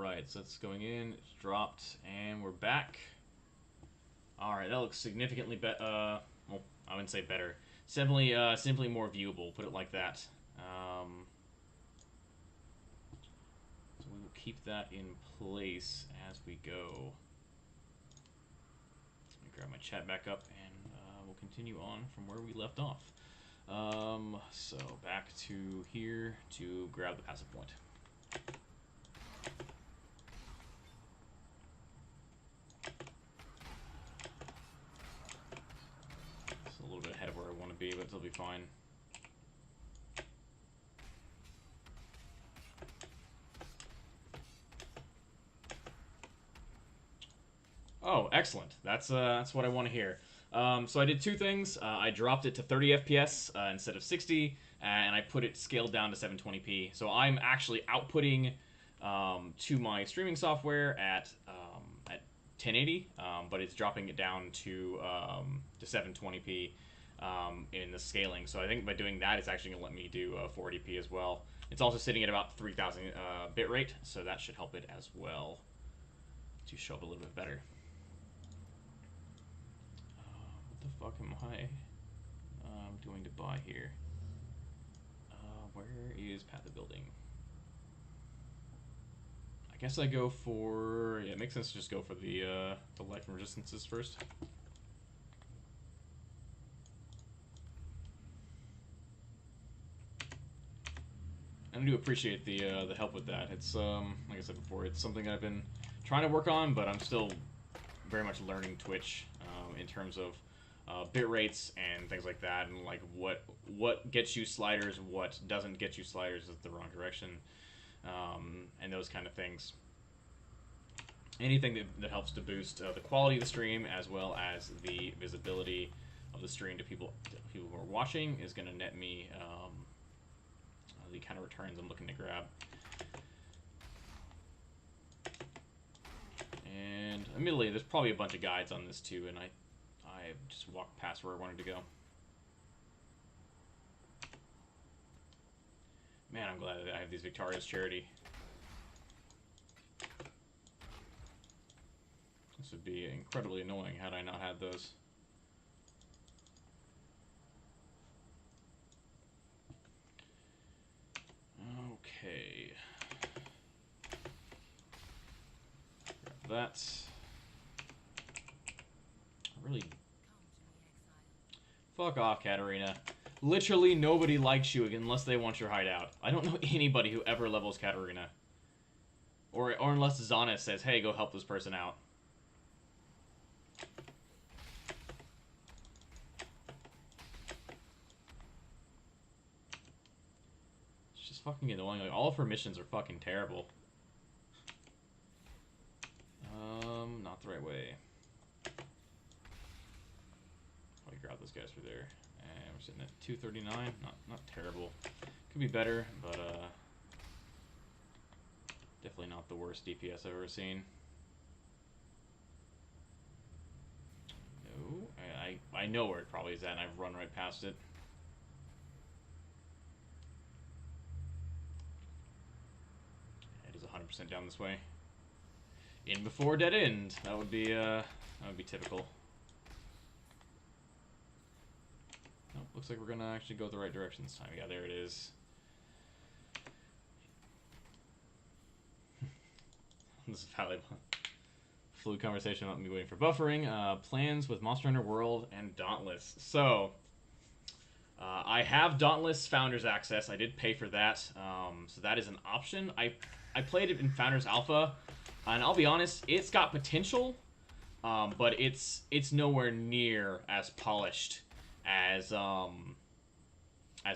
Alright, so that's going in, it's dropped, and we're back. Alright, that looks significantly better. Well, I wouldn't say better. Simply more viewable, put it like that. So we will keep that in place as we go. Let me grab my chat back up, and we'll continue on from where we left off. So back to here to grab the passive point. It's a little bit ahead of where I want to be, but it'll be fine. Oh, excellent. That's what I want to hear. So I did two things. I dropped it to 30 FPS instead of 60, and I put it scaled down to 720p. So I'm actually outputting to my streaming software at 1080, but it's dropping it down to 720p in the scaling. So I think by doing that, it's actually going to let me do 480p as well. It's also sitting at about 3000 bitrate, so that should help it as well to show up a little bit better. What the fuck am I doing to buy here? Where is Path of Building? I guess I go for... Yeah, it makes sense to just go for the life and resistances first. I do appreciate the help with that. It's, like I said before, it's something I've been trying to work on, but I'm still very much learning Twitch in terms of bit rates and things like that, and like what gets you sliders, what doesn't get you sliders is the wrong direction, and those kind of things. Anything that helps to boost the quality of the stream as well as the visibility of the stream to people who are watching is going to net me the kind of returns I'm looking to grab. And admittedly, there's probably a bunch of guides on this too, and I just walked past where I wanted to go. Man, I'm glad that I have these Victoria's Charity. This would be incredibly annoying had I not had those. Okay. Grab that. Really... Fuck off, Katarina. Literally nobody likes you unless they want your hideout. I don't know anybody who ever levels Katarina. Or unless Zana says, hey, go help this person out. It's just fucking annoying. Like, all of her missions are fucking terrible. Not the right way. Probably grab those guys through there. And we're sitting at 239. Not terrible. Could be better, but definitely not the worst DPS I've ever seen. No, I know where it probably is at, and I've run right past it. It is 100% down this way. In before dead end. That would be typical. Nope, looks like we're gonna actually go the right direction this time. Yeah, there it is. This is valuable. Fluid conversation about me waiting for buffering. Plans with Monster Hunter World and Dauntless. So, I have Dauntless Founders Access. I did pay for that, so that is an option. I played it in Founders Alpha, and I'll be honest, it's got potential, but it's nowhere near as polished as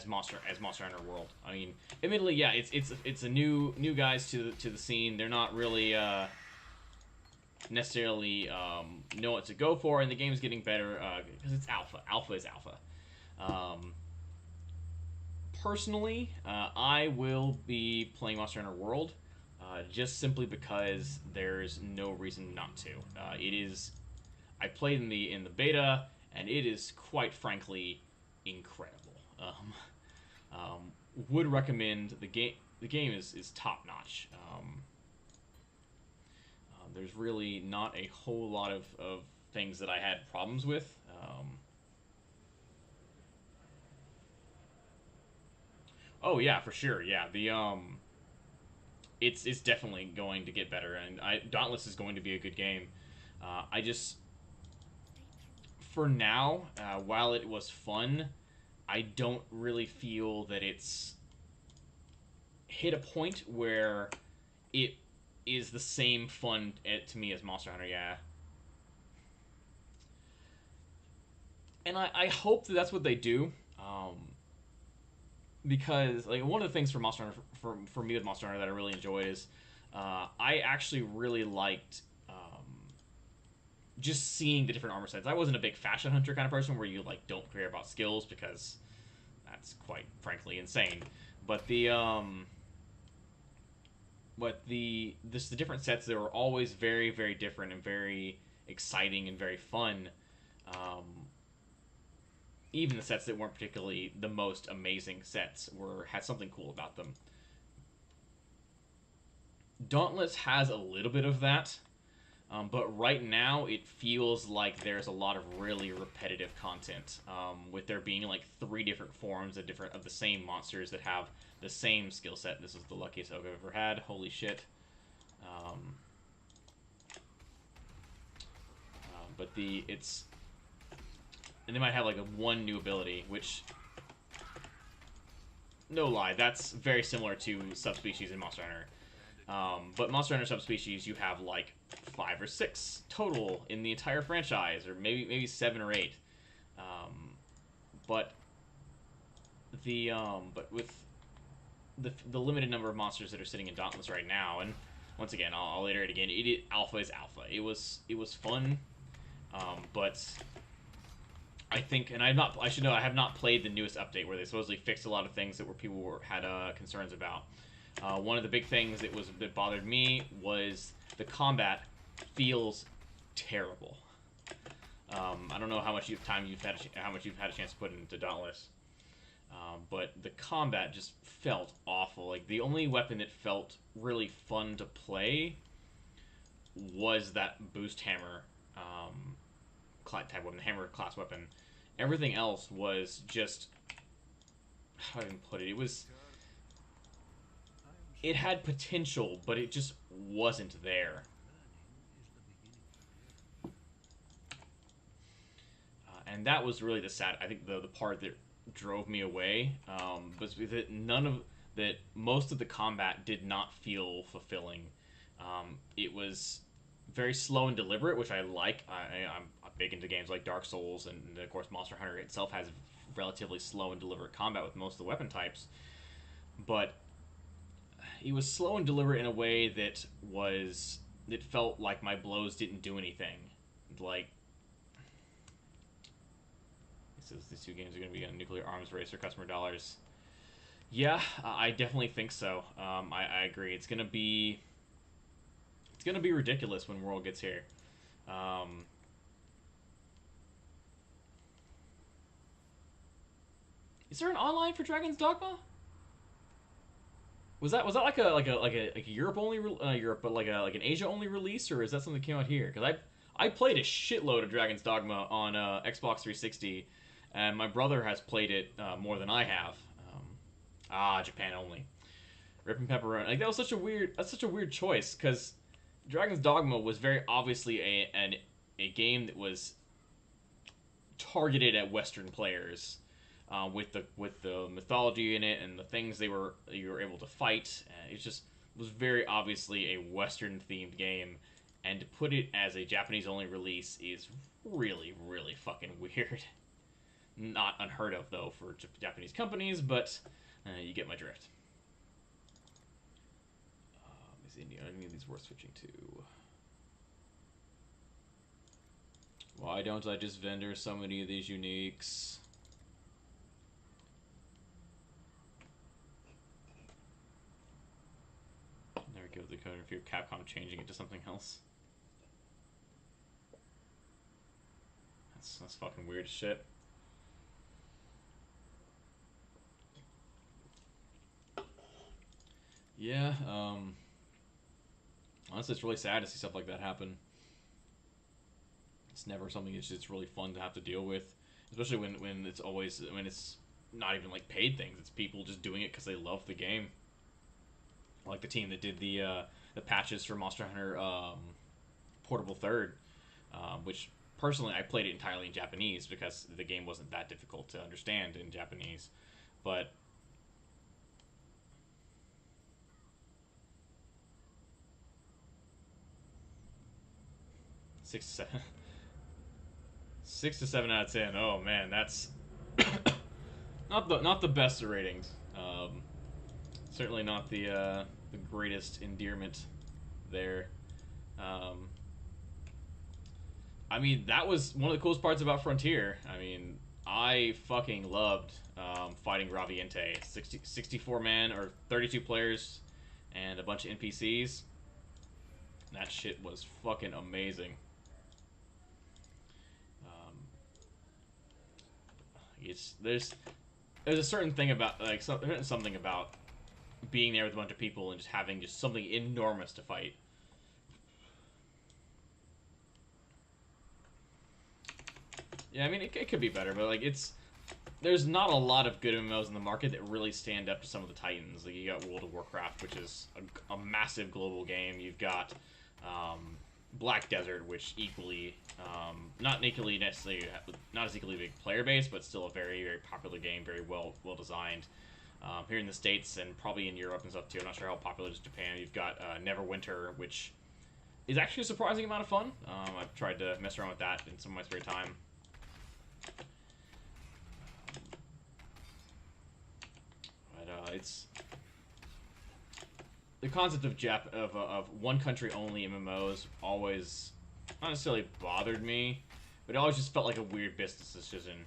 Monster Hunter World. I mean, admittedly, yeah, it's a new guys to the scene. They're not really necessarily know what to go for, and the game's getting better because it's alpha. Alpha is alpha. Personally, I will be playing Monster Hunter World just simply because there's no reason not to. I played in the beta, and it is quite frankly incredible. Would recommend the game. The game is top notch. There's really not a whole lot of things that I had problems with. Oh yeah, for sure. Yeah, it's definitely going to get better, and Dauntless is going to be a good game. I just for now, while it was fun, I don't really feel that it's hit a point where it is the same fun to me as Monster Hunter. Yeah, and I hope that that's what they do. Because like one of the things for Monster Hunter for me with Monster Hunter that I really enjoyed is I actually really liked just seeing the different armor sets. I wasn't a big fashion hunter kind of person where you like don't care about skills because that's quite frankly insane. But the different sets, they were always very very different and very exciting and very fun. Um, Even the sets that weren't particularly the most amazing sets were had something cool about them. Dauntless has a little bit of that, but right now it feels like there's a lot of really repetitive content. With there being like 3 different forms of the same monsters that have the same skill set. This is the luckiest I've ever had. Holy shit! But it's and they might have like one new ability, which no lie, that's very similar to subspecies in Monster Hunter. But Monster Hunter subspecies, you have like 5 or 6 total in the entire franchise, or maybe 7 or 8. But but with the limited number of monsters that are sitting in Dauntless right now, and once again, I'll iterate again. Alpha is alpha. It was fun, but I think, and I should know, I have not played the newest update where they supposedly fixed a lot of things that had concerns about. One of the big things that bothered me was the combat feels terrible. I don't know how much how much you've had a chance to put into Dauntless, but the combat just felt awful. Like the only weapon that felt really fun to play was that boost hammer type weapon, the hammer class weapon. Everything else was just, how do I even put it? It had potential, but it just wasn't there. And that was really I think the part that drove me away, was that most of the combat did not feel fulfilling. It was very slow and deliberate, which I like. I'm big into games like Dark Souls, and of course Monster Hunter itself has relatively slow and deliberate combat with most of the weapon types. But it was slow and deliberate in a way that felt like my blows didn't do anything. Like, it says these 2 games are going to be a nuclear arms race for customer dollars. Yeah, I definitely think so. I agree. It's gonna be ridiculous when World gets here. Is there an online for Dragon's Dogma? Was that like a Europe only Europe, but like an Asia only release, or is that something that came out here? Because I played a shitload of Dragon's Dogma on Xbox 360, and my brother has played it more than I have. Japan only. Rip and pepperoni. Like that's such a weird choice, because Dragon's Dogma was very obviously a game that was targeted at Western players, with the mythology in it and the things you were able to fight. It just was very obviously a Western themed game, and to put it as a Japanese only release is really really fucking weird. Not unheard of though for Japanese companies, but you get my drift. Is any of these worth switching to? Why don't I just vendor so many of these uniques? Never give the code if you're Capcom changing it to something else. That's fucking weird as shit. Yeah, Honestly, it's really sad to see stuff like that happen. It's never something that's just really fun to have to deal with, especially when it's always when it's not even like paid things. It's people just doing it because they love the game. Like the team that did the patches for Monster Hunter Portable Third, which personally I played it entirely in Japanese because the game wasn't that difficult to understand in Japanese, but 6 to 7, 6 to 7 out of 10. Oh man, that's not the best of ratings. Certainly not the greatest endearment there. Um, I mean, that was one of the coolest parts about Frontier. I mean, I fucking loved fighting Raviente. 64 man or 32 players and a bunch of NPCs. That shit was fucking amazing. There's a certain thing about like something about being there with a bunch of people and just having just something enormous to fight. Yeah, I mean it could be better, but like there's not a lot of good MMOs in the market that really stand up to some of the titans. Like you got World of Warcraft, which is a massive global game. You've got Black Desert, which equally, not equally necessarily, not as equally big player base, but still a very, very popular game, very well designed. Here in the States and probably in Europe and stuff too. I'm not sure how popular it is in Japan. You've got Neverwinter, which is actually a surprising amount of fun. I've tried to mess around with that in some of my spare time. But it's the concept of one country only MMOs always not necessarily bothered me, but it always just felt like a weird business decision.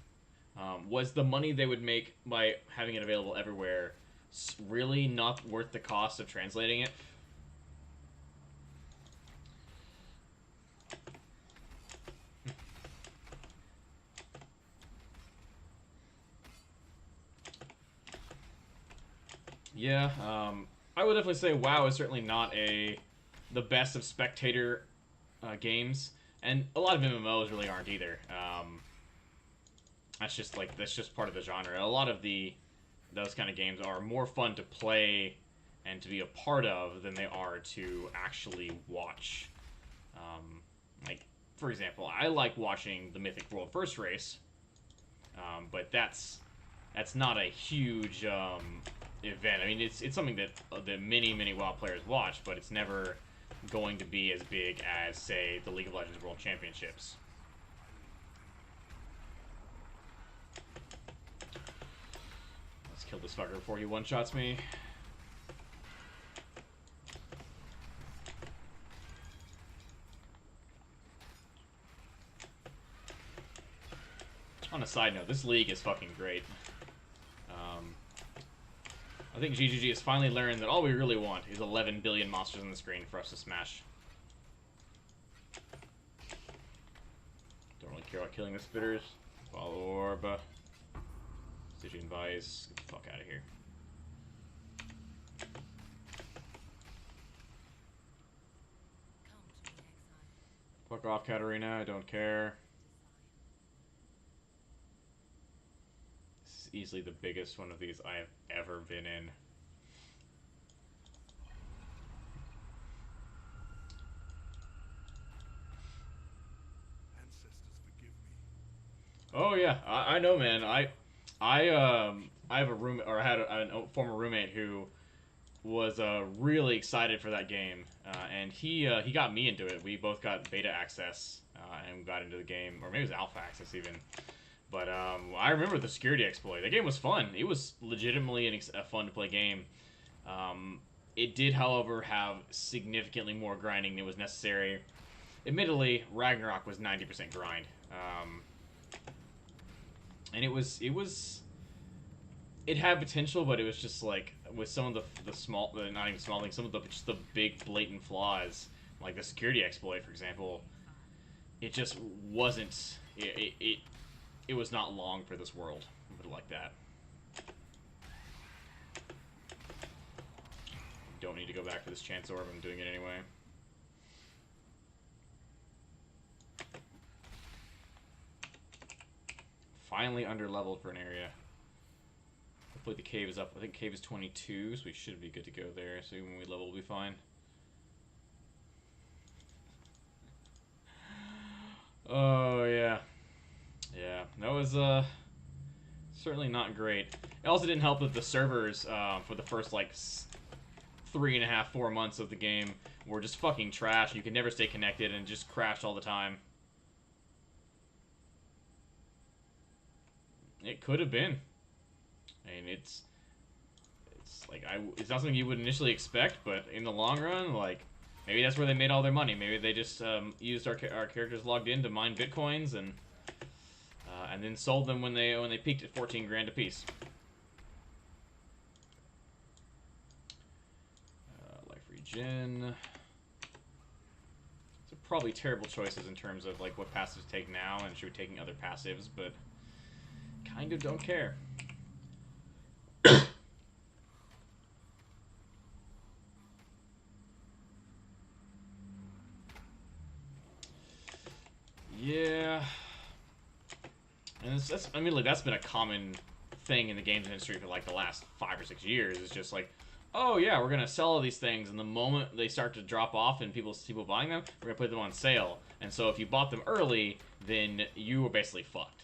Was the money they would make by having it available everywhere really not worth the cost of translating it? Yeah, I would definitely say WoW is certainly not the best of spectator games, and a lot of MMOs really aren't either. That's just part of the genre. A lot of those kind of games are more fun to play and to be a part of than they are to actually watch. Like, for example, I like watching the Mythic World First Race, but that's not a huge event. I mean, it's something that many WoW players watch, but it's never going to be as big as, say, the League of Legends World Championships. Let's kill this fucker before he one-shots me. On a side note, this league is fucking great. I think GGG has finally learned that all we really want is 11 billion monsters on the screen for us to smash. Don't really care about killing the spitters. Follow orb. Stygian Vice. Get the fuck out of here. Fuck off, Katarina. I don't care. This is easily the biggest one of these I have ever been in. Oh yeah, I know, man. I have a roommate, or I had a former roommate who was really excited for that game, and he got me into it. We both got beta access and got into the game, or maybe it was alpha access even. But I remember the security exploit. The game was fun. It was legitimately a fun to play game. It did, however, have significantly more grinding than was necessary. Admittedly, Ragnarok was 90% grind. And it had potential, but it was just like with some of the small, not even small things, some of just the big blatant flaws, like the security exploit, for example. It just wasn't. It was not long for this world, put it like that. Don't need to go back for this chance orb. I'm doing it anyway. finally under-leveled for an area. Hopefully the cave is up. I think cave is 22, so we should be good to go there. So when we level, we'll be fine. Oh, yeah. Yeah, that was, certainly not great. It also didn't help that the servers, for the first, like, 3.5, 4 months of the game were just fucking trash. You could never stay connected and just crashed all the time. It could have been. I mean, it's like, it's not something you would initially expect, but in the long run, like, maybe that's where they made all their money. Maybe they just used our characters logged in to mine bitcoins and then sold them when they peaked at 14 grand a piece. Life regen. These are probably terrible choices in terms of like what passives to take now, and should be taking other passives, but kind of don't care. Yeah. And that's, I mean, like, that's been a common thing in the games industry for, like, the last 5 or 6 years. It's just like, oh, yeah, we're going to sell all these things, and the moment they start to drop off and people buying them, we're going to put them on sale. And so if you bought them early, then you were basically fucked.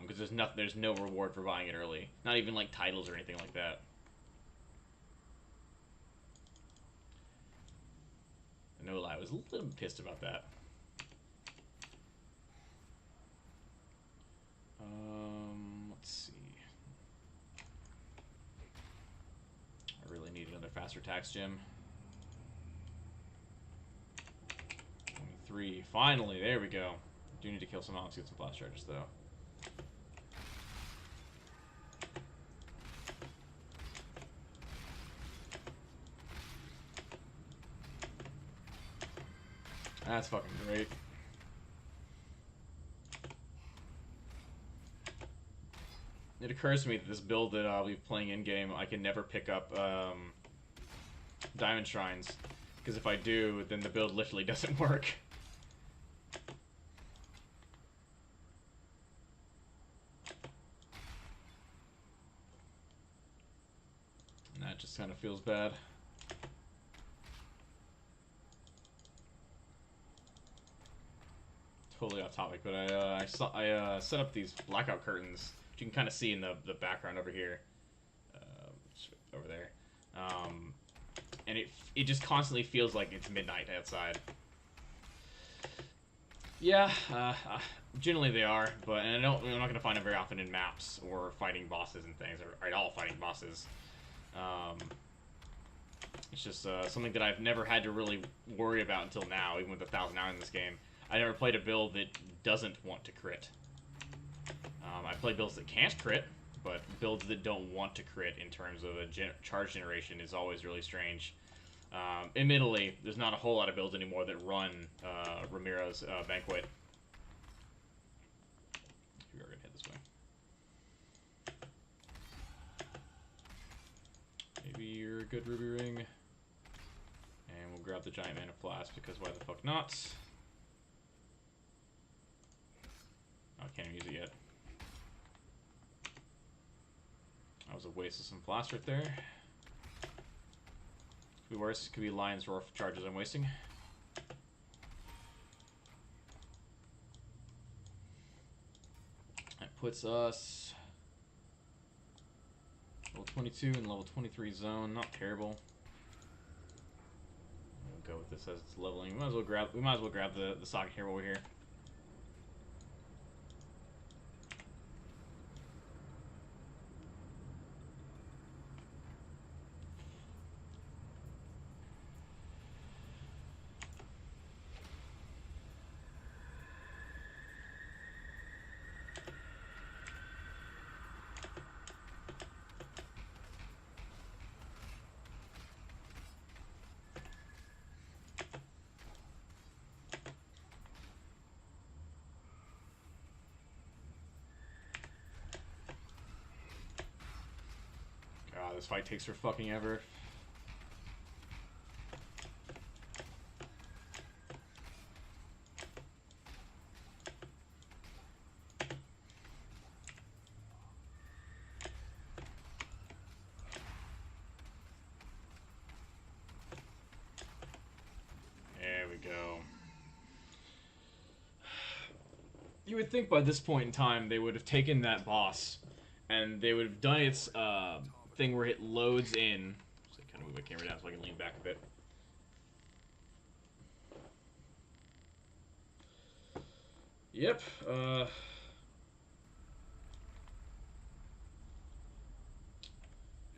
Because there's no reward for buying it early. Not even, like, titles or anything like that. No lie, I was a little bit pissed about that. Let's see. I really need another faster attacks gem. 23. Finally, there we go. Do need to kill some monsters, get some flash charges though. That's fucking great. It occurs to me that this build that I'll be playing in-game, I can never pick up diamond shrines. Because if I do, then the build literally doesn't work. And that just kind of feels bad. Totally off topic, but I set up these blackout curtains, which you can kind of see in the background over here, over there, and it just constantly feels like it's midnight outside. Yeah, generally they are, but I'm not gonna find them very often in maps or fighting bosses and things, or at all fighting bosses. It's just something that I've never had to really worry about until now, even with 1,000 hours in this game. I never played a build that doesn't want to crit. I play builds that can't crit, but builds that don't want to crit in terms of a charge generation is always really strange. Admittedly, there's not a whole lot of builds anymore that run Ramiro's Banquet. We are going to head this way. Maybe you're a good ruby ring. And we'll grab the giant mana flask, because why the fuck not? I can't even use it yet. That was a waste of some flask right there. Could be worse. Could be Lion's Roar charges I'm wasting. That puts us level 22 and level 23 zone. Not terrible. We'll go with this as it's leveling. We might as well grab the socket here while we're here. This fight takes for fucking ever. You would think by this point in time they would have taken that boss and they would have done its thing where it loads in. So I kind of move my camera down so I can lean back a bit. Yep. It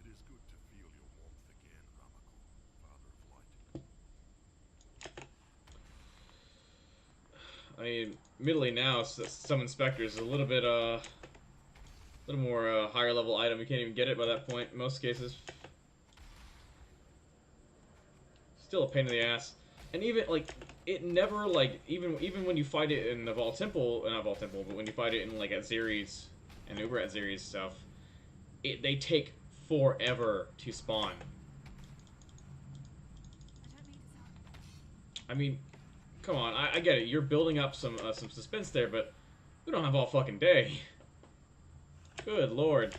is good to feel your warmth again, Ramako, Father of Light. I mean, admittedly now, some inspectors is a little bit, little more higher level item. You can't even get it by that point in most cases. Still a pain in the ass. And even, like, it never, like, even when you fight it in the Vault Temple, not Vault Temple, but when you fight it in, like, Azeres, and Uber Azeres stuff, they take forever to spawn. I mean, come on, I get it. You're building up some suspense there, but we don't have all fucking day. Good lord.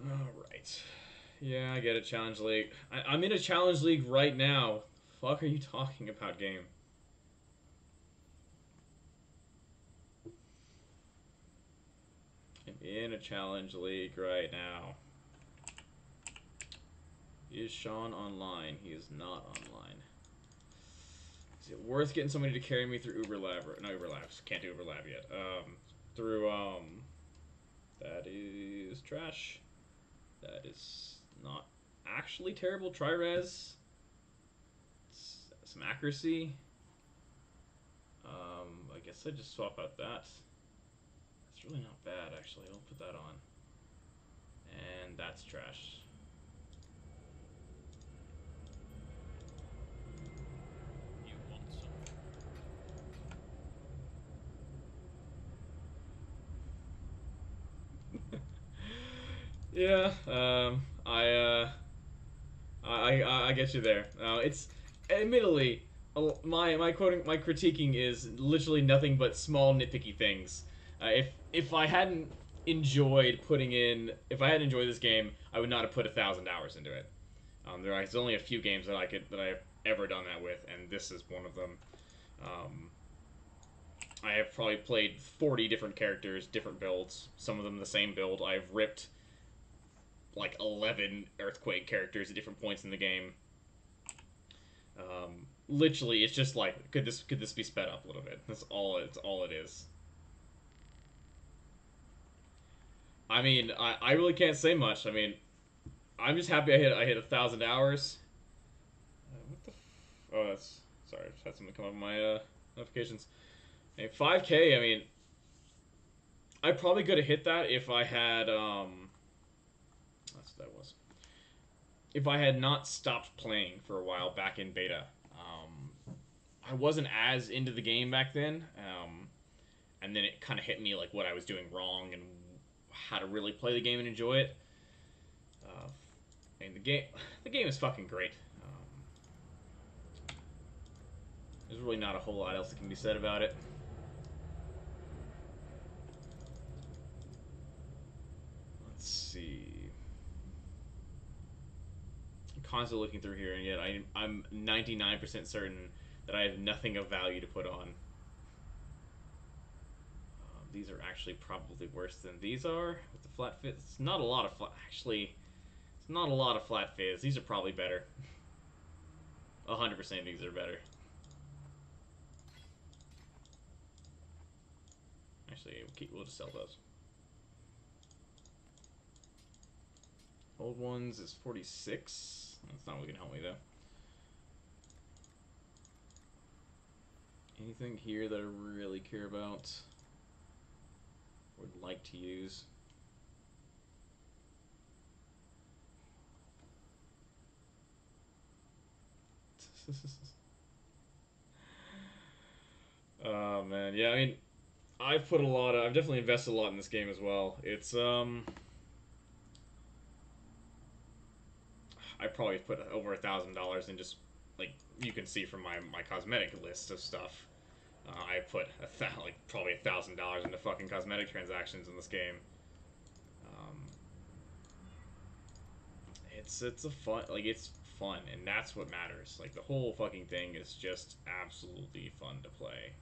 Alright. Yeah, I get it, Challenge League. I'm in a Challenge League right now. Fuck are you talking about, game? I'm in a Challenge League right now. Is Sean online? He is not online. Is it worth getting somebody to carry me through Uberlab? No, Uberlabs. Can't do Uberlab yet. Through, that is trash. That is not actually terrible. Tri-res. Some accuracy. I guess I just swap out that. It's really not bad, actually. I'll put that on. And that's trash. You want some? Yeah, I get you there. It's admittedly my critiquing is literally nothing but small nitpicky things. If I hadn't enjoyed if I hadn't enjoyed this game, I would not have put 1,000 hours into it. There's only a few games that I've ever done that with, and this is one of them. I have probably played 40 different characters, different builds. Some of them the same build. I've ripped like 11 Earthquake characters at different points in the game. Literally, it's just like, could this be sped up a little bit? That's all it is. I mean, I really can't say much. I mean, I'm just happy I hit 1,000 hours. What the? Oh, that's sorry. I just had something come up on my notifications. Hey, 5K. I mean, I probably could have hit that if I had that's what that was. If I had not stopped playing for a while back in beta. I wasn't as into the game back then, and then it kind of hit me like what I was doing wrong and how to really play the game and enjoy it. And the game is fucking great. There's really not a whole lot else that can be said about it. Let's see. I'm constantly looking through here, and yet I'm 99% certain that I have nothing of value to put on. These are actually probably worse than these are with the flat fizz. It's not a lot of actually, it's not a lot of flat fizz. These are probably better. 100% these are better. Actually, we'll just sell those. Old ones is 46. That's not really gonna help me though. Anything here that I really care about? Would like to use? Oh man, yeah. I mean, I've definitely invested a lot in this game as well. It's I probably put over $1,000 in just like you can see from my cosmetic list of stuff. I put like probably $1,000 into fucking cosmetic transactions in this game. It's a fun, like, it's fun, and that's what matters. Like, the whole fucking thing is just absolutely fun to play.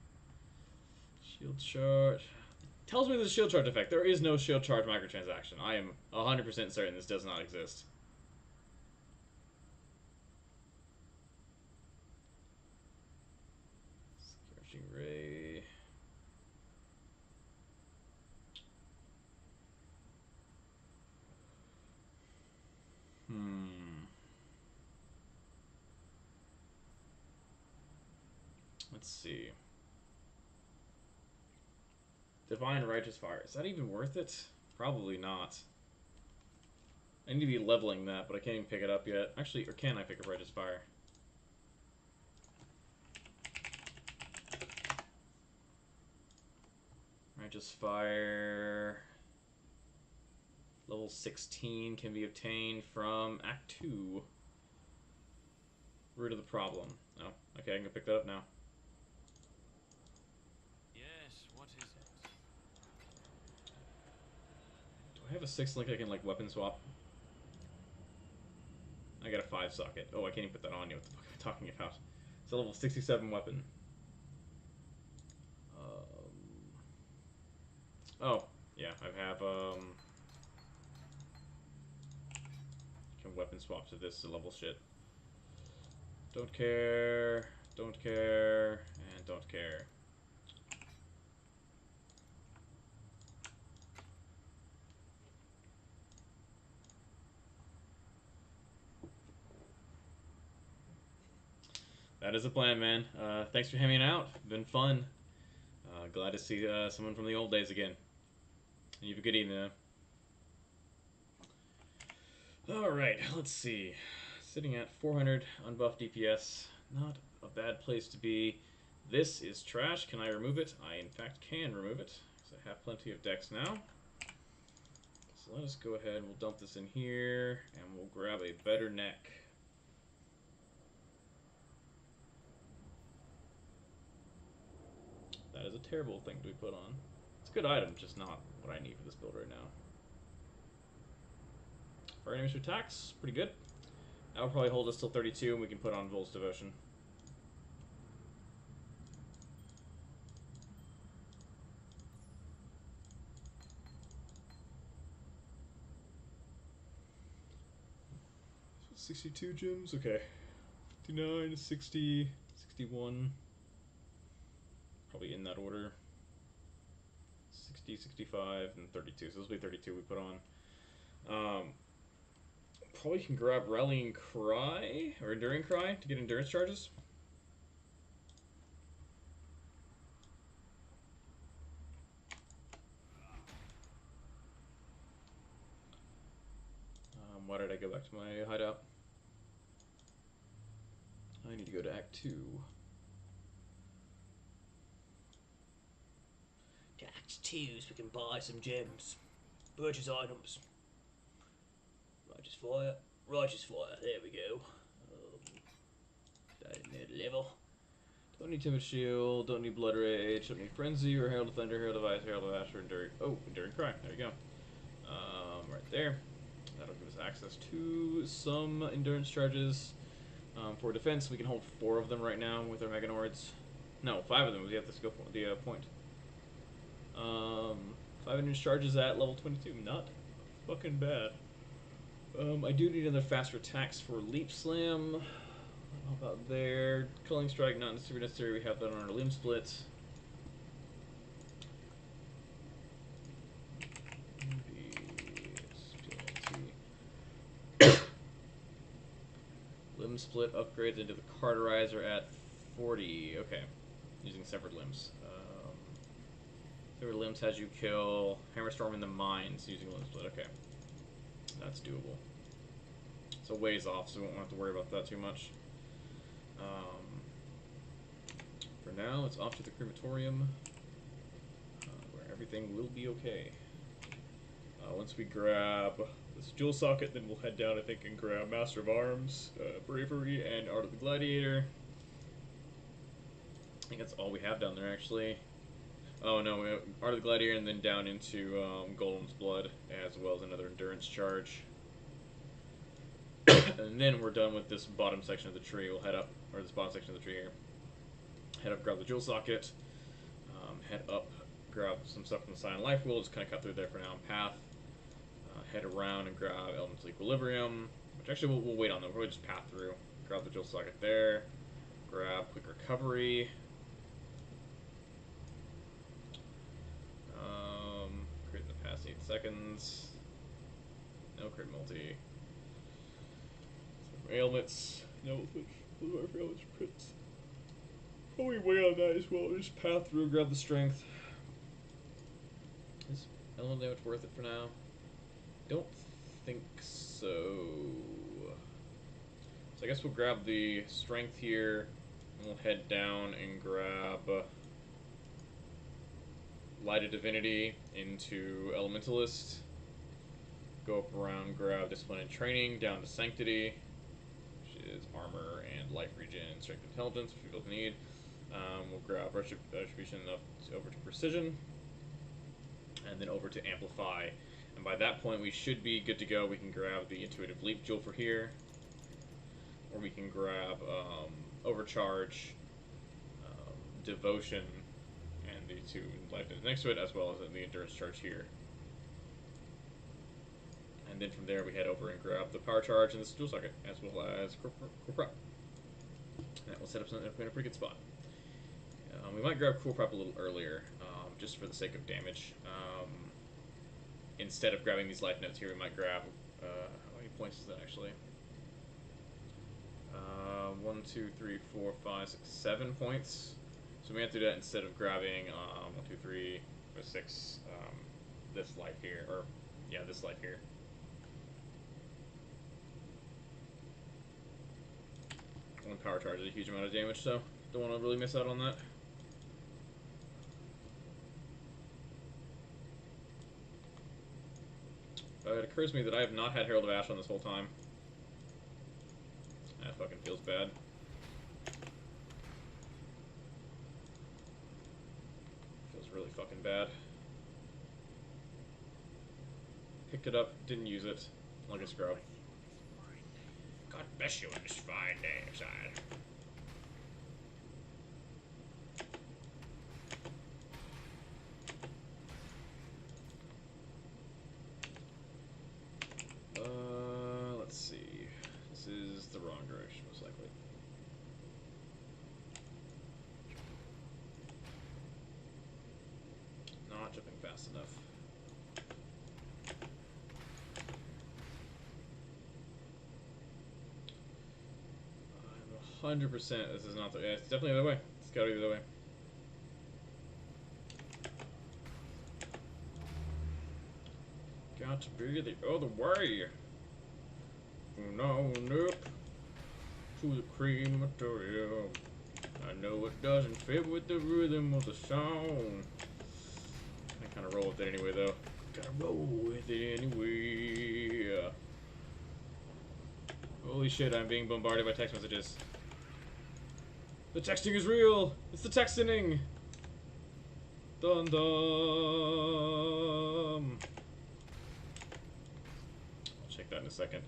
Shield charge. Tells me there's a shield charge effect. There is no shield charge microtransaction. I am 100% certain this does not exist. Scorching Ray. Let's see. Divine Righteous Fire. Is that even worth it? Probably not. I need to be leveling that, but I can't even pick it up yet. Actually, or can I pick up Righteous Fire? Righteous Fire. Level 16 can be obtained from Act 2. Root of the problem. Oh, okay, I can go pick that up now. Yes, what is it? Do I have a 6 link I can, like, weapon swap? I got a 5 socket. Oh, I can't even put that on you. What the fuck am I talking about? It's a level 67 weapon. Oh, yeah, I have, can weapon swap to this level shit. Don't care, and don't care. That is the plan, man. Thanks for hanging out. Been fun. Glad to see someone from the old days again. You have a good evening, Alright, let's see. Sitting at 400 unbuffed DPS. Not a bad place to be. This is trash. Can I remove it? I, in fact, can remove it. Because I have plenty of decks now. So let us go ahead and we'll dump this in here. And we'll grab a better neck. That is a terrible thing to be put on. It's a good item, just not what I need for this build right now. Fire enemies for attacks, pretty good. That will probably hold us till 32, and we can put on Vol's Devotion. So 62 gems, okay. 59, 60, 61. Probably in that order. 60, 65, and 32. So this will be 32 we put on. Probably can grab Rallying Cry, or Enduring Cry, to get endurance charges. Why did I go back to my hideout? I need to go to Act 2. To Act 2 so we can buy some gems. Purchase items. Righteous Fire, there we go. That didn't need a level. Don't need Timid Shield, don't need Blood Rage, don't need Frenzy, or Herald of Thunder, Herald of Ice, Herald of Ash, or Enduring... Oh, Enduring Cry, there you go. Right there. That'll give us access to some endurance charges. For defense, we can hold 4 of them right now with our Meganords. No, 5 of them, we have to go for the point. 5 endurance charges at level 22, not fucking bad. I do need another faster attacks for Leap Slam. How about there? Culling Strike, not super necessary. We have that on our Limb Split. Limb Split upgrades into the Carterizer at 40. Okay. Using Severed Limbs. Severed Limbs has you kill Hammerstorm in the Mines using Limb Split. Okay. That's doable. It's a ways off, so we won't have to worry about that too much. For now, it's off to the crematorium, where everything will be okay. Once we grab this jewel socket, then we'll head down, I think, and grab Master of Arms, Bravery, and Art of the Gladiator. I think that's all we have down there, actually. Oh no, we have Art of the Gladiator, and then down into Golem's Blood, as well as another endurance charge. And then we're done with this bottom section of the tree. We'll head up, or this bottom section of the tree here. Head up, grab the jewel socket. Head up, grab some stuff from the Cyan Life Wheel. Just kind of cut through there for now on path. Head around and grab Elemental Equilibrium, which actually we'll wait on them. We'll just path through. Grab the jewel socket there. Grab Quick Recovery. Crit in the past 8 seconds. No crit multi. Some ailments. No ailments, crits. Oh, we wait on that as well. Just path through, grab the strength. Is elemental damage worth it for now? Don't think so. So I guess we'll grab the strength here, and we'll head down and grab Light of Divinity into Elementalist. Go up around, grab Discipline and Training, down to Sanctity, which is Armor and Life Regen, Strength and Intelligence, which we both need. We'll grab Retribution up over to Precision, and then over to Amplify. And by that point, we should be good to go. We can grab the Intuitive Leap Jewel for here, or we can grab Overcharge, Devotion, and the 2 life next to it, as well as the Endurance Charge here. And then from there, we head over and grab the Power Charge and this Jewel Socket, as well as Core Prep. And that will set up something in a pretty good spot. We might grab Cool Prep a little earlier, just for the sake of damage. Instead of grabbing these life notes here, we might grab, how many points is that actually? 1, 2, 3, 4, 5, 6, 7 points. So we have to do that instead of grabbing 1, 2, 3, 4, 6, this life here, or yeah, this life here. One power charge is a huge amount of damage, so don't want to really miss out on that. It occurs to me that I have not had Herald of Ash on this whole time. That fucking feels bad. Feels really fucking bad. Picked it up, didn't use it. Like a scrub. God bless you on this fine day, son. Let's see. This is the wrong direction, most likely. Not jumping fast enough. I'm 100% this is not the... Yeah, it's definitely the other way. It's gotta be the other way. Got to be the other way. No, nope. To the crematorium. I know it doesn't fit with the rhythm of the song. I kind of roll with it anyway, though. Gotta roll with it anyway. Holy shit, I'm being bombarded by text messages. The texting is real! It's the texting! Dun dun! I'll check that in a second.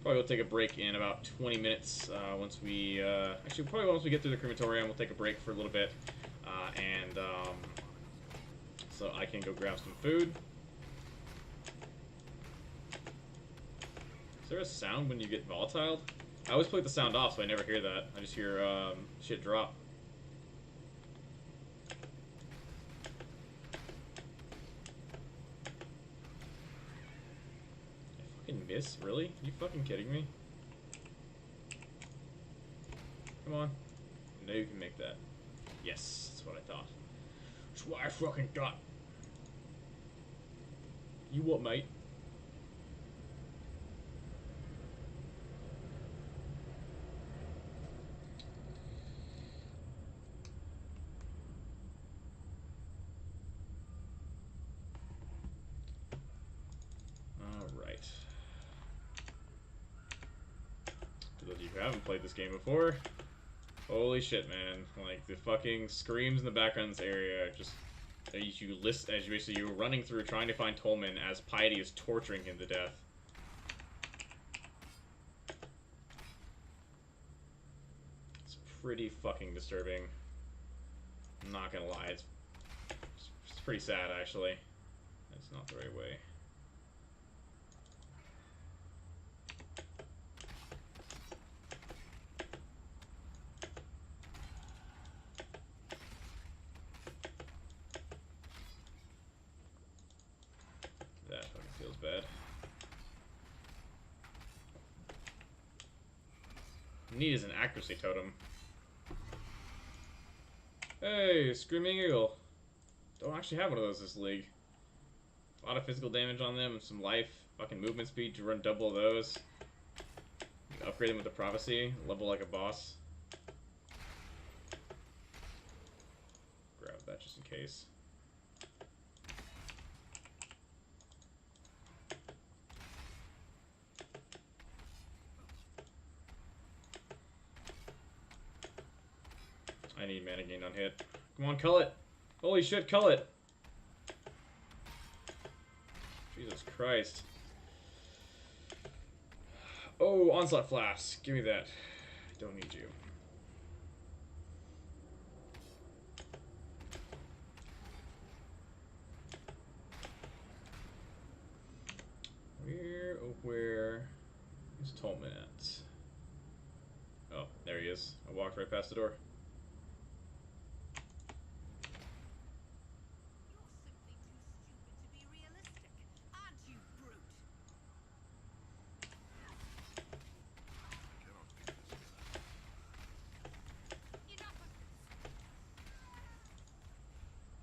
Probably will take a break in about 20 minutes once we... actually, probably once we get through the crematorium, we'll take a break for a little bit. So I can go grab some food. Is there a sound when you get volatile? I always play the sound off, so I never hear that. I just hear shit drop. I fucking miss? Really? Are you fucking kidding me? Come on. No, you can make that. Yes, that's what I thought. That's what I fucking thought. You what, mate? Alright. For those of you who haven't played this game before, holy shit, man. Like, the fucking screams in the background in this area just... As you were running through trying to find Tolman as Piety is torturing him to death. pretty fucking disturbing. I'm not gonna lie, it's pretty sad, actually. It's not the right way. That fucking feels bad. Need is an accuracy totem. Hey, Screaming Eagle. Don't actually have one of those this league. A lot of physical damage on them and some life. Fucking movement speed to run double of those. Upgrade them with the prophecy. Level like a boss. Grab that just in case. I need mana gain on hit. Come on, cull it! Holy shit, cull it! Jesus Christ. Oh, Onslaught Flask. Give me that. I don't need you. Where is Tolman at? Oh, there he is. I walked right past the door.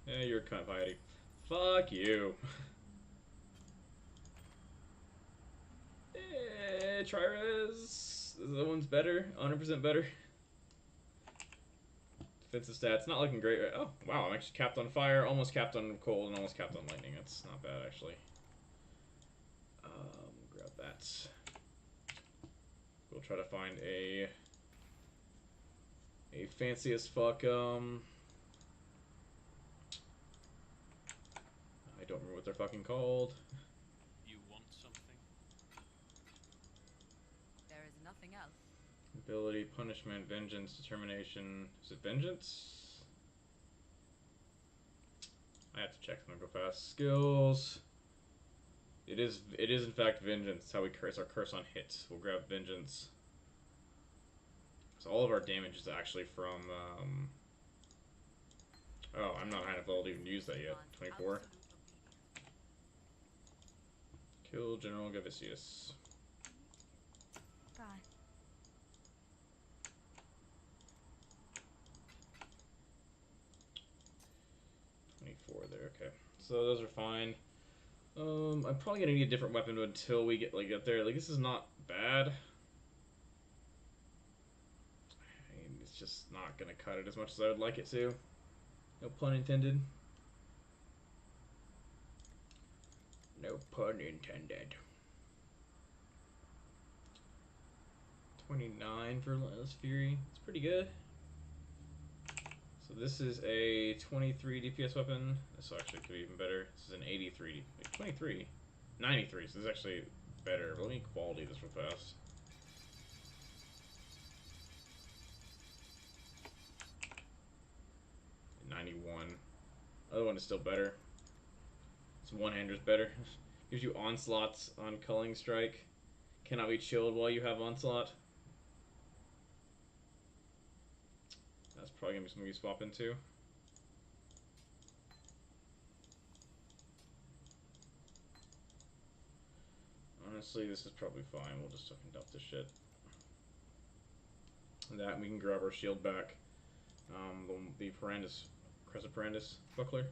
Yeah, you're a cunt, Piety. Fuck you. Tri-Res. The one's better. 100% better. Defensive stats. Not looking great. Oh, wow. I'm actually capped on fire, almost capped on cold, and almost capped on lightning. That's not bad, actually. Grab that. We'll try to find a fancy as fuck, I don't remember what they're fucking called. You want something? There is nothing else. Ability, punishment, vengeance, determination. Is it vengeance? I have to check. I'm gonna go fast. Skills. It is in fact vengeance. That's how we curse our curse on hits. We'll grab vengeance. So all of our damage is actually from. Oh, I'm not high enough level to even use that yet. 24. Kill General Gavicius. Bye. 24 there, okay. So those are fine. I'm probably gonna need a different weapon until we get up there. Like, this is not bad. I mean, it's just not gonna cut it as much as I would like it to. No pun intended. No pun intended. 29 for Relentless Fury. It's pretty good. So this is a 23 DPS weapon. This actually could be even better. This is an 83. 23? 93, so this is actually better. But let me quality this real fast. Other one is still better. This one-hander's better. Gives you onslaughts on Culling Strike. Cannot be chilled while you have onslaught. That's probably gonna be something we swap into. Honestly, this is probably fine. We'll just fucking dump this shit. And that, and we can grab our shield back. The Parandus, Crescent Parandus buckler.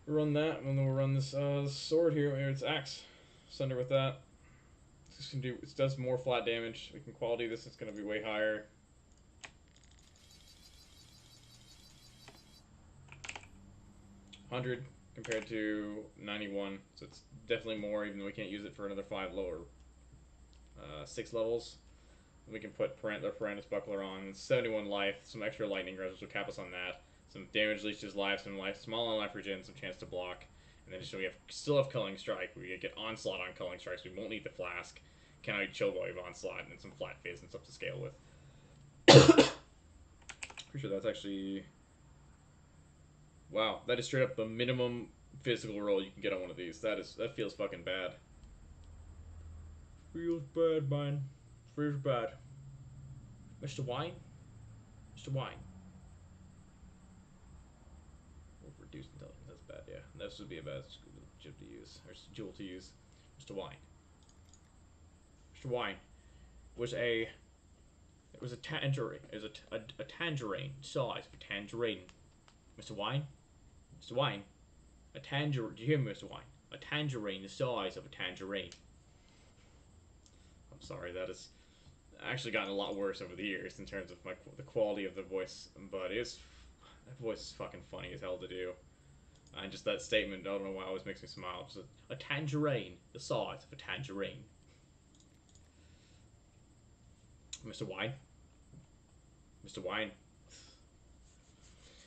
We'll run that, and then we'll run this sword here. It's axe. Sunder with that. It does more flat damage. We can quality this. It's going to be way higher. $100 compared to 91, so it's definitely more. Even though we can't use it for another 6 levels. We can put the Parandus buckler on 71 life, some extra lightning resistance will cap us on that. Some damage leeches life, some life, small on life regen, some chance to block, and then we still have Culling Strike. We get onslaught on Culling Strike, so we won't need the flask. Cannot be chilled while we have onslaught, and then some flat phase and stuff to scale with. Pretty sure that's actually... Wow, that is straight up the minimum physical roll you can get on one of these. That feels fucking bad. Feels bad, man. Feels bad. Mr. Wine? Mr. Wine. Reduced intelligence, that's bad, yeah. This would be a bad jib to use, or jewel to use. Mr. Wine. Mr. Wine was a... It was a tangerine. It was a tangerine size of a tangerine. Mr. Wine? Mr. Wine? A tangerine. Do you hear me, Mr. Wine? A tangerine the size of a tangerine. I'm sorry, that has actually gotten a lot worse over the years in terms of the quality of the voice, but that voice is fucking funny as hell to do. And just that statement, I don't know why, it always makes me smile. Just a tangerine the size of a tangerine. Mr. Wine? Mr. Wine?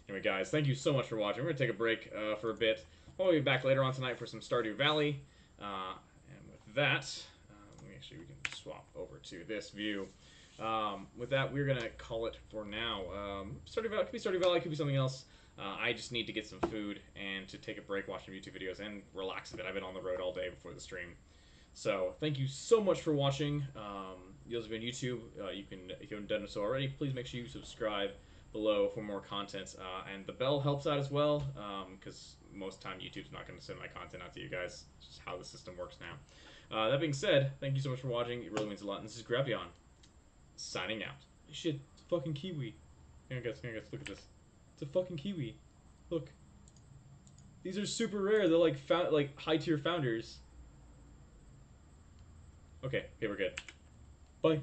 Anyway, guys, thank you so much for watching. We're going to take a break for a bit. We'll be back later on tonight for some Stardew Valley. And with that, we can swap over to this view. With that, we're going to call it for now. Stardew Valley, could be Stardew Valley, could be something else. I just need to get some food and to take a break watching YouTube videos and relax a bit. I've been on the road all day before the stream. So, thank you so much for watching. Those of you on YouTube, you can, if you haven't done so already, please make sure you subscribe below for more content. And the bell helps out as well, because most of the time YouTube's not going to send my content out to you guys. It's just how the system works now. That being said, thank you so much for watching. It really means a lot. And this is Gravion, signing out. Shit, it's a fucking kiwi. Here, guys, look at this. It's a fucking kiwi. Look. These are super rare. They're like high-tier founders. Okay, we're good. Bye.